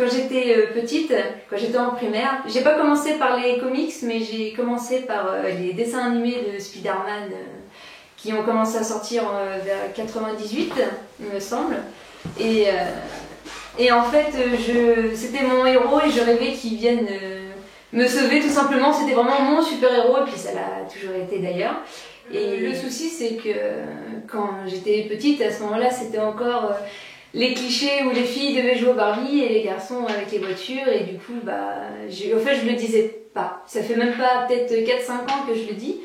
quand j'étais petite, quand j'étais en primaire, j'ai pas commencé par les comics, mais j'ai commencé par les dessins animés de Spider-Man qui ont commencé à sortir vers 98, il me semble. Et en fait, c'était mon héros et je rêvais qu'il vienne me sauver tout simplement. C'était vraiment mon super-héros et puis ça l'a toujours été d'ailleurs. Et le souci, c'est que quand j'étais petite, à ce moment-là, c'était encore les clichés où les filles devaient jouer au Barbie et les garçons avec les voitures. Et du coup, en fait, je le disais pas. Ça fait même pas peut-être 4-5 ans que je le dis.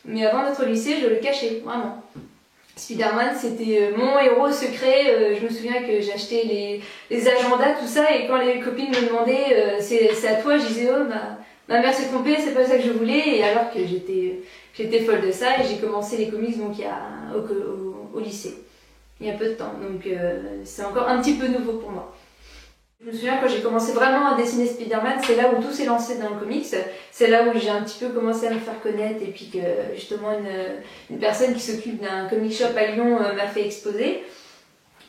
Mais avant notre lycée, je le cachais, vraiment. Spider-Man, c'était mon héros secret. Je me souviens que j'achetais les agendas, tout ça, et quand les copines me demandaient c'est à toi, je disais oh ma mère s'est trompée, c'est pas ça que je voulais, et alors que j'étais folle de ça, et j'ai commencé les comics donc au lycée, il y a peu de temps, donc c'est encore un petit peu nouveau pour moi. Je me souviens quand j'ai commencé vraiment à dessiner Spider-Man, c'est là où tout s'est lancé dans le comics, c'est là où j'ai un petit peu commencé à me faire connaître et puis que justement une personne qui s'occupe d'un comic shop à Lyon m'a fait exposer.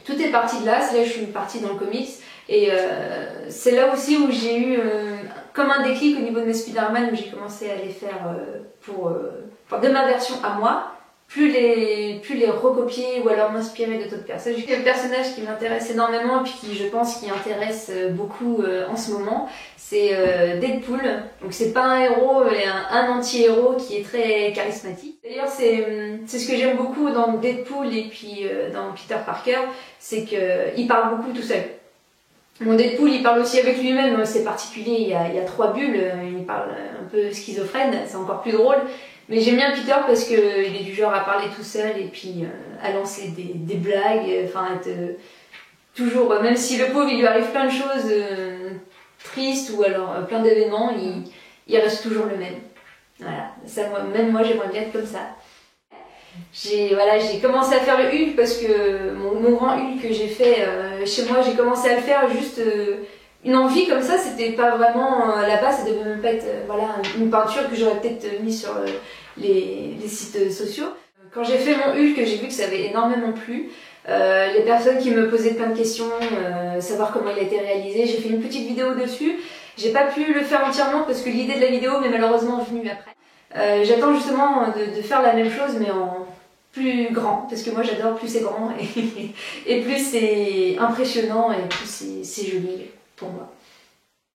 Tout est parti de là, c'est là que je suis partie dans le comics et c'est là aussi où j'ai eu comme un déclic au niveau de mes Spider-Man où j'ai commencé à les faire de ma version à moi. Plus les recopier ou alors m'inspirer de d'autres personnes. J'ai un personnage qui m'intéresse énormément et puis qui je pense qui intéresse beaucoup en ce moment, c'est Deadpool. Donc c'est pas un héros mais un anti-héros qui est très charismatique. D'ailleurs c'est ce que j'aime beaucoup dans Deadpool et puis dans Peter Parker, c'est qu'il parle beaucoup tout seul. Mon Deadpool il parle aussi avec lui-même, c'est particulier, il y a 3 bulles, il parle un peu schizophrène, c'est encore plus drôle. Mais j'aime bien Peter parce qu'il est du genre à parler tout seul et puis à lancer des blagues, enfin toujours, même si le pauvre il lui arrive plein de choses tristes ou alors plein d'événements, il reste toujours le même. Voilà, ça, même moi j'aimerais bien être comme ça. J'ai commencé à faire le Hulk parce que mon grand Hulk que j'ai fait chez moi, j'ai commencé à le faire juste une envie comme ça, c'était pas vraiment à la base, ça devait même pas être une peinture que j'aurais peut-être mis sur les sites sociaux. Quand j'ai fait mon Hulk, j'ai vu que ça avait énormément plu. Les personnes qui me posaient plein de questions, savoir comment il a été réalisé, j'ai fait une petite vidéo dessus. J'ai pas pu le faire entièrement parce que l'idée de la vidéo m'est malheureusement venue après. J'attends justement de faire la même chose mais en plus grand, parce que moi j'adore plus c'est grand et plus c'est impressionnant et plus c'est joli pour moi.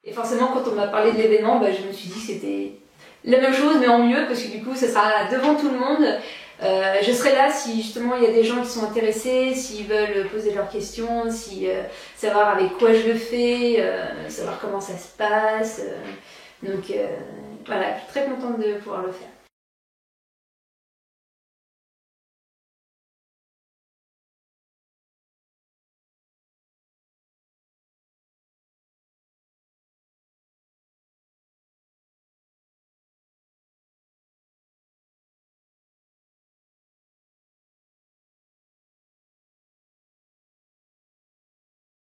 Et forcément quand on m'a parlé de l'événement, je me suis dit que c'était la même chose mais en mieux parce que du coup ça sera devant tout le monde. Je serai là si justement il y a des gens qui sont intéressés, s'ils veulent poser leurs questions, savoir avec quoi je le fais, savoir comment ça se passe. Donc voilà, je suis très contente de pouvoir le faire.